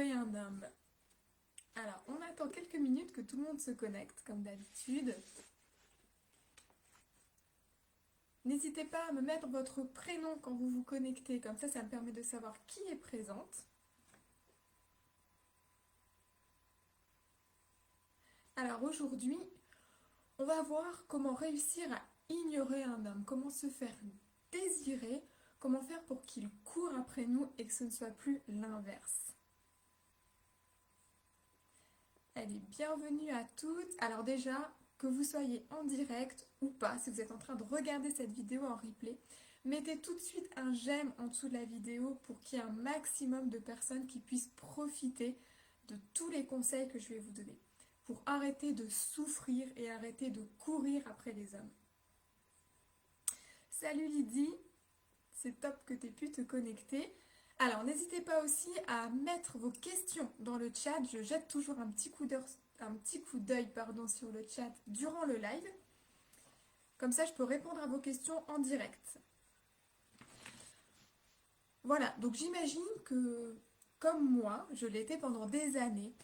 ignorer un homme. Alors, on attend quelques minutes que tout le monde se connecte, comme d'habitude. N'hésitez pas à me mettre votre prénom quand vous vous connectez, comme ça me permet de savoir qui est présente. Alors aujourd'hui, on va voir comment réussir à ignorer un homme, comment se faire désirer, comment faire pour qu'il court après nous et que ce ne soit plus l'inverse. Allez, bienvenue à toutes. Alors déjà, que vous soyez en direct ou pas, si vous êtes en train de regarder cette vidéo en replay, mettez tout de suite un j'aime en dessous de la vidéo pour qu'il y ait un maximum de personnes qui puissent profiter de tous les conseils que je vais vous donner, pour arrêter de souffrir et arrêter de courir après les hommes. Salut Lydie, c'est top que tu aies pu te connecter. Alors n'hésitez pas aussi à mettre vos questions dans le chat, je jette toujours un petit coup d'œil sur le chat durant le live. Comme ça je peux répondre à vos questions en direct. Voilà, donc j'imagine que comme moi, je l'étais pendant des années,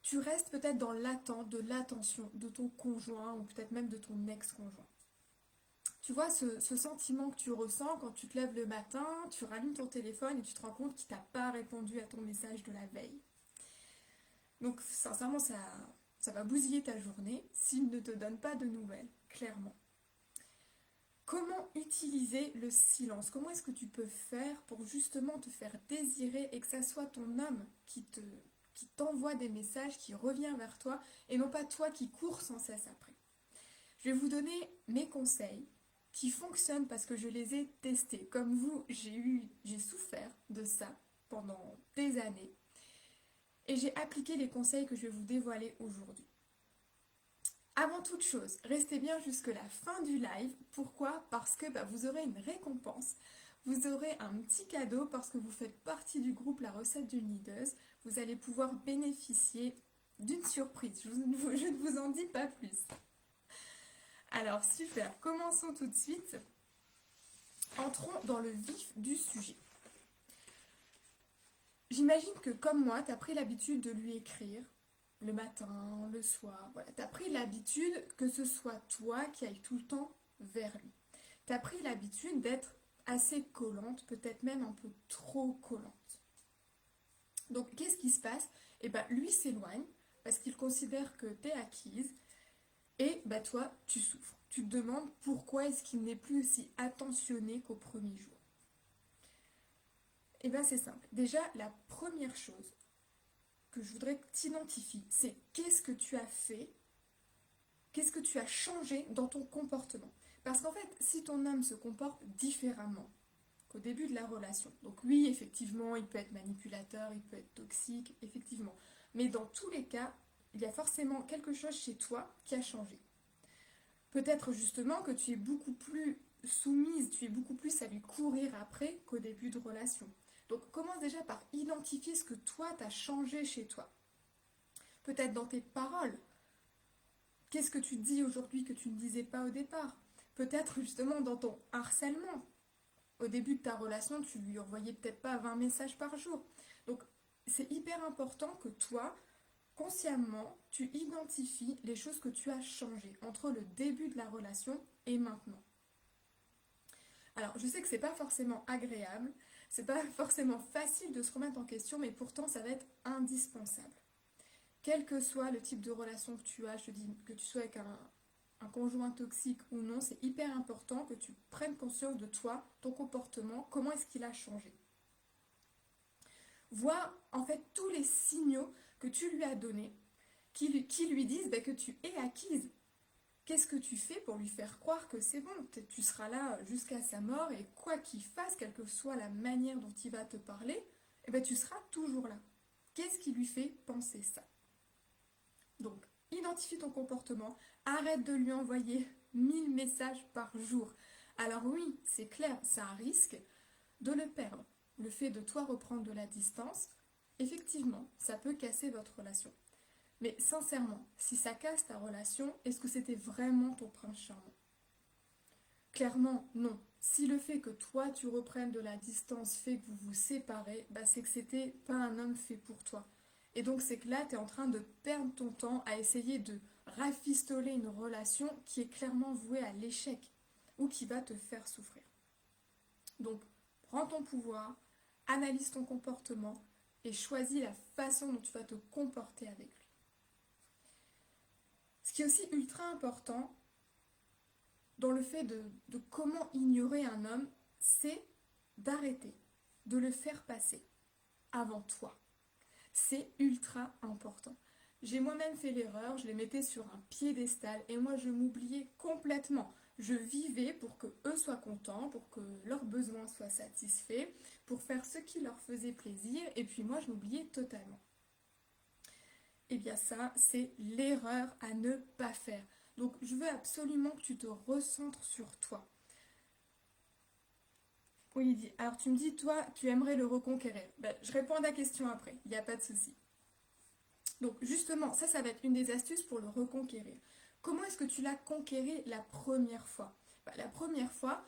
tu restes peut-être dans l'attente de l'attention de ton conjoint ou peut-être même de ton ex-conjoint. Tu vois ce sentiment que tu ressens quand tu te lèves le matin, tu rallumes ton téléphone et tu te rends compte qu'il t'a pas répondu à ton message de la veille. Donc sincèrement, ça va bousiller ta journée s'il ne te donne pas de nouvelles, clairement. Comment utiliser le silence? Comment est-ce que tu peux faire pour justement te faire désirer et que ça soit ton homme qui t'envoie des messages, qui revient vers toi et non pas toi qui cours sans cesse après? Je vais vous donner mes conseils qui fonctionnent parce que je les ai testés. Comme vous, j'ai souffert de ça pendant des années et j'ai appliqué les conseils que je vais vous dévoiler aujourd'hui. Avant toute chose, restez bien jusque la fin du live. Pourquoi? Parce que vous aurez une récompense. Vous aurez un petit cadeau parce que vous faites partie du groupe La Recette d'une Leaduse. Vous allez pouvoir bénéficier d'une surprise. Je ne vous en dis pas plus. Alors super, commençons tout de suite. Entrons dans le vif du sujet. J'imagine que comme moi, tu as pris l'habitude de lui écrire le matin, le soir. Voilà, tu as pris l'habitude que ce soit toi qui ailles tout le temps vers lui. Tu as pris l'habitude d'être assez collante, peut-être même un peu trop collante. Donc qu'est-ce qui se passe? Eh bien, lui s'éloigne parce qu'il considère que tu es acquise et toi, tu souffres. Tu te demandes pourquoi est-ce qu'il n'est plus aussi attentionné qu'au premier jour. Eh bien c'est simple. Déjà, la première chose que je voudrais que tu identifies, c'est qu'est-ce que tu as fait, qu'est-ce que tu as changé dans ton comportement. Parce qu'en fait, si ton homme se comporte différemment qu'au début de la relation, donc oui, effectivement, il peut être manipulateur, il peut être toxique, effectivement. Mais dans tous les cas, il y a forcément quelque chose chez toi qui a changé. Peut-être justement que tu es beaucoup plus soumise, tu es beaucoup plus à lui courir après qu'au début de relation. Donc commence déjà par identifier ce que toi t'as changé chez toi. Peut-être dans tes paroles. Qu'est-ce que tu dis aujourd'hui que tu ne disais pas au départ? Peut-être justement dans ton harcèlement. Au début de ta relation, tu lui envoyais peut-être pas 20 messages par jour. Donc c'est hyper important que toi, consciemment, tu identifies les choses que tu as changées entre le début de la relation et maintenant. Alors, je sais que c'est pas forcément agréable, c'est pas forcément facile de se remettre en question, mais pourtant ça va être indispensable. Quel que soit le type de relation que tu as, je te dis que tu sois avec un conjoint toxique ou non, c'est hyper important que tu prennes conscience de toi, ton comportement, comment est-ce qu'il a changé. Vois en fait tous les signaux que tu lui as donnés qui lui disent que tu es acquise. Qu'est-ce que tu fais pour lui faire croire que c'est bon? Tu seras là jusqu'à sa mort et quoi qu'il fasse, quelle que soit la manière dont il va te parler, tu seras toujours là. Qu'est-ce qui lui fait penser ça? Donc, identifie ton comportement, arrête de lui envoyer 1000 messages par jour. Alors oui, c'est clair, c'est un risque de le perdre. Le fait de toi reprendre de la distance, effectivement, ça peut casser votre relation. Mais sincèrement, si ça casse ta relation, est-ce que c'était vraiment ton prince charmant? Clairement, non. Si le fait que tu reprennes de la distance fait que vous vous séparez, c'est que c'était pas un homme fait pour toi. Et donc c'est que là, tu es en train de perdre ton temps à essayer de rafistoler une relation qui est clairement vouée à l'échec ou qui va te faire souffrir. Donc, prends ton pouvoir, analyse ton comportement et choisis la façon dont tu vas te comporter avec lui. Ce qui est aussi ultra important dans le fait de comment ignorer un homme, c'est d'arrêter, de le faire passer avant toi. C'est ultra important. J'ai moi-même fait l'erreur, je les mettais sur un piédestal et moi je m'oubliais complètement. Je vivais pour que eux soient contents, pour que leurs besoins soient satisfaits, pour faire ce qui leur faisait plaisir et puis moi je m'oubliais totalement. Eh bien ça, c'est l'erreur à ne pas faire. Donc je veux absolument que tu te recentres sur toi. Oui, dit. Alors tu me dis, toi, tu aimerais le reconquérir. Ben, je réponds à ta question après, il n'y a pas de souci. Donc justement, ça va être une des astuces pour le reconquérir. Comment est-ce que tu l'as conquéri la première fois? Ben, la première fois,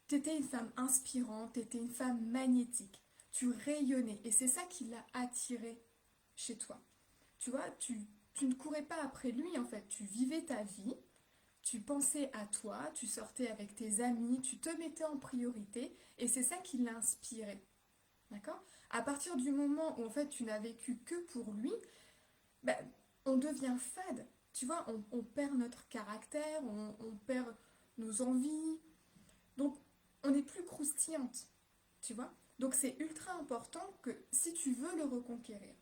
tu étais une femme inspirante, tu étais une femme magnétique. Tu rayonnais et c'est ça qui l'a attiré chez toi. Tu vois, tu ne courais pas après lui en fait, tu vivais ta vie, tu pensais à toi, tu sortais avec tes amis, tu te mettais en priorité et c'est ça qui l'a inspiré. D'accord? À partir du moment où en fait tu n'as vécu que pour lui, ben, on devient fade. Tu vois, on perd notre caractère, on perd nos envies. Donc, on n'est plus croustillante. Tu vois? Donc, c'est ultra important que si tu veux le reconquérir,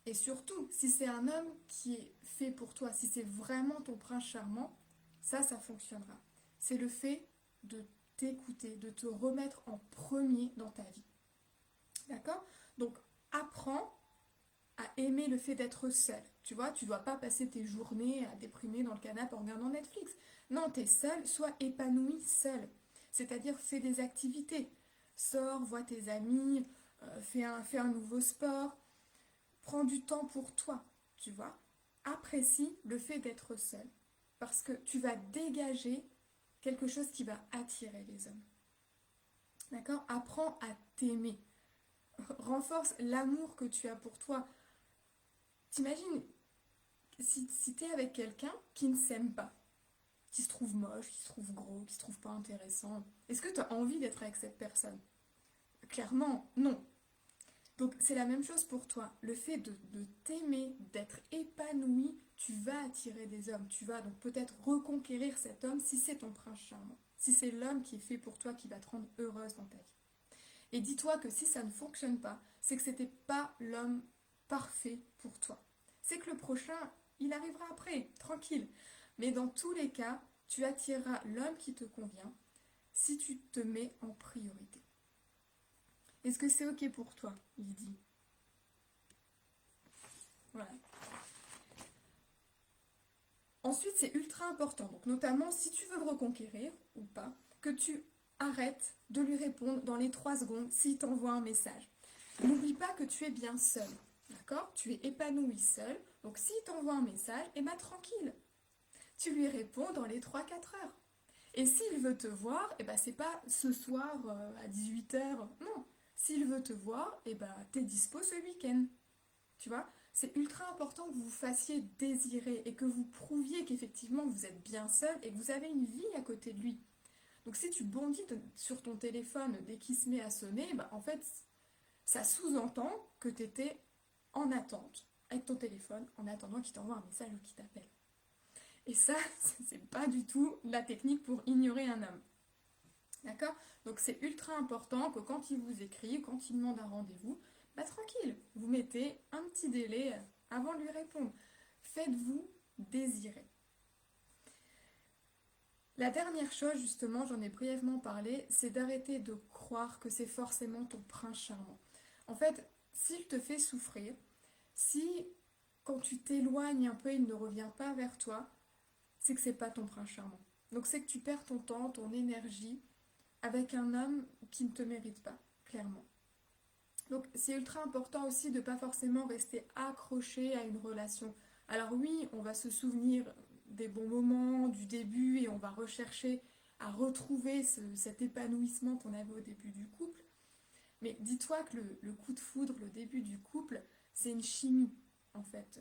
et surtout, si c'est un homme qui est fait pour toi, si c'est vraiment ton prince charmant, ça fonctionnera. C'est le fait de t'écouter, de te remettre en premier dans ta vie. D'accord? Donc, apprends à aimer le fait d'être seul. Tu vois, tu dois pas passer tes journées à déprimer dans le canapé en regardant Netflix. Non, t'es seul, sois épanoui seul. C'est-à-dire, fais des activités. Sors, vois tes amis, fais un nouveau sport. Prends du temps pour toi, tu vois. Apprécie le fait d'être seul. Parce que tu vas dégager quelque chose qui va attirer les hommes. D'accord? Apprends à t'aimer. Renforce l'amour que tu as pour toi. T'imagines, si tu es avec quelqu'un qui ne s'aime pas, qui se trouve moche, qui se trouve gros, qui se trouve pas intéressant, est-ce que tu as envie d'être avec cette personne? Clairement, non. Donc c'est la même chose pour toi. Le fait de t'aimer, d'être épanoui, tu vas attirer des hommes. Tu vas donc peut-être reconquérir cet homme si c'est ton prince charmant. Si c'est l'homme qui est fait pour toi, qui va te rendre heureuse dans ta vie. Et dis-toi que si ça ne fonctionne pas, c'est que c'était pas l'homme parfait pour toi. C'est que le prochain, il arrivera après, tranquille. Mais dans tous les cas, tu attireras l'homme qui te convient si tu te mets en priorité. Est-ce que c'est ok pour toi, Lydie? Voilà. Ensuite, c'est ultra important, donc notamment si tu veux le reconquérir ou pas, que tu arrêtes de lui répondre dans les 3 secondes s'il t'envoie un message. N'oublie pas que tu es bien seul, d'accord? Tu es épanoui seul, donc s'il t'envoie un message, eh ben tranquille, tu lui réponds dans les 3-4 heures. Et s'il veut te voir, eh ben c'est pas ce soir à 18 h, non. S'il veut te voir, eh ben t'es dispo ce week-end. Tu vois, c'est ultra important que vous vous fassiez désirer et que vous prouviez qu'effectivement vous êtes bien seul et que vous avez une vie à côté de lui. Donc si tu bondis sur ton téléphone dès qu'il se met à sonner, bah, en fait, ça sous-entend que tu étais en attente avec ton téléphone en attendant qu'il t'envoie un message ou qu'il t'appelle. Et ça, c'est pas du tout la technique pour ignorer un homme. D'accord? Donc c'est ultra important que quand il vous écrit, quand il demande un rendez-vous, bah tranquille, vous mettez un petit délai avant de lui répondre. Faites-vous désirer. La dernière chose, justement, j'en ai brièvement parlé, c'est d'arrêter de croire que c'est forcément ton prince charmant. En fait, s'il te fait souffrir, si quand tu t'éloignes un peu, il ne revient pas vers toi, c'est que c'est pas ton prince charmant. Donc c'est que tu perds ton temps, ton énergie avec un homme qui ne te mérite pas, clairement. Donc c'est ultra important aussi de ne pas forcément rester accroché à une relation. Alors oui, on va se souvenir des bons moments, du début, et on va rechercher à retrouver cet épanouissement qu'on avait au début du couple. Mais dis-toi que le coup de foudre, le début du couple, c'est une chimie. en fait,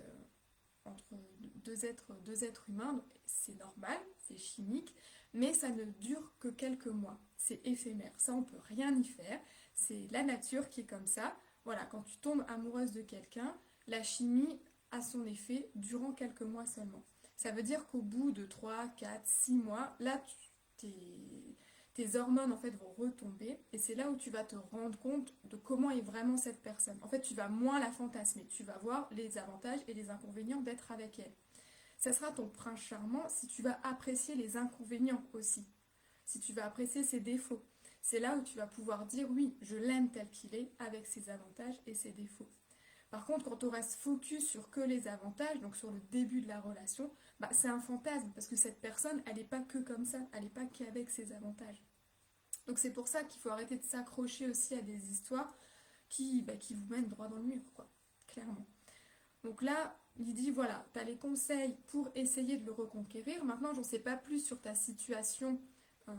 entre deux êtres humains, donc c'est normal, c'est chimique, mais ça ne dure que quelques mois. C'est éphémère, ça on peut rien y faire. C'est la nature qui est comme ça. Voilà, quand tu tombes amoureuse de quelqu'un, la chimie a son effet durant quelques mois seulement. Ça veut dire qu'au bout de 3, 4, 6 mois, là, tes hormones en fait vont retomber et c'est là où tu vas te rendre compte de comment est vraiment cette personne. En fait, tu vas moins la fantasmer, tu vas voir les avantages et les inconvénients d'être avec elle. Ça sera ton prince charmant si tu vas apprécier les inconvénients aussi, si tu vas apprécier ses défauts. C'est là où tu vas pouvoir dire oui, je l'aime tel qu'il est avec ses avantages et ses défauts. Par contre, quand on reste focus sur que les avantages, donc sur le début de la relation, bah, c'est un fantasme parce que cette personne, elle n'est pas que comme ça, elle n'est pas qu'avec ses avantages. Donc c'est pour ça qu'il faut arrêter de s'accrocher aussi à des histoires qui vous mènent droit dans le mur, quoi, clairement. Donc là, il dit voilà, tu as les conseils pour essayer de le reconquérir. Maintenant, j'en sais pas plus sur ta situation euh,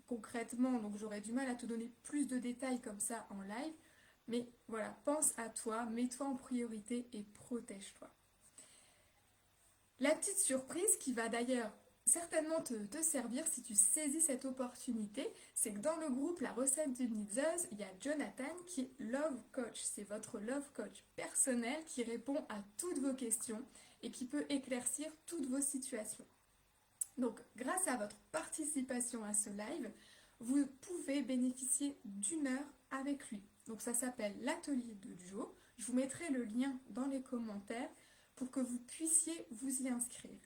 concrètement, donc j'aurais du mal à te donner plus de détails comme ça en live. Mais voilà, pense à toi, mets-toi en priorité et protège-toi. La petite surprise qui va d'ailleurs certainement te servir si tu saisis cette opportunité, c'est que dans le groupe La recette d'une Nideuse, il y a Jonathan qui est Love Coach. C'est votre Love Coach personnel qui répond à toutes vos questions et qui peut éclaircir toutes vos situations. Donc, grâce à votre participation à ce live, vous pouvez bénéficier d'une heure avec lui. Donc, ça s'appelle l'atelier de Joe. Je vous mettrai le lien dans les commentaires pour que vous puissiez vous y inscrire.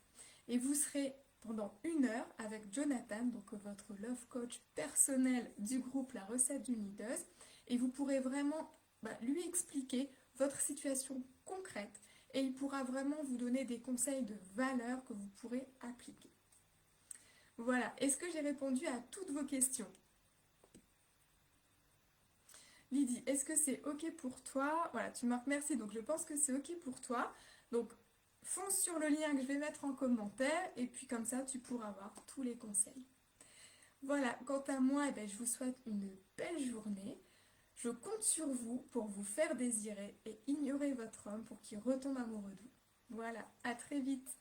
Et vous serez pendant une heure avec Jonathan, donc votre love coach personnel du groupe La recette d'une leaduse, et vous pourrez vraiment lui expliquer votre situation concrète et il pourra vraiment vous donner des conseils de valeur que vous pourrez appliquer. Voilà, est-ce que j'ai répondu à toutes vos questions? Lydie, est-ce que c'est ok pour toi? Voilà, tu marques merci, donc je pense que c'est ok pour toi. Donc, fonce sur le lien que je vais mettre en commentaire et puis comme ça, tu pourras avoir tous les conseils. Voilà, quant à moi, eh bien, je vous souhaite une belle journée. Je compte sur vous pour vous faire désirer et ignorer votre homme pour qu'il retombe amoureux de vous. Voilà, à très vite.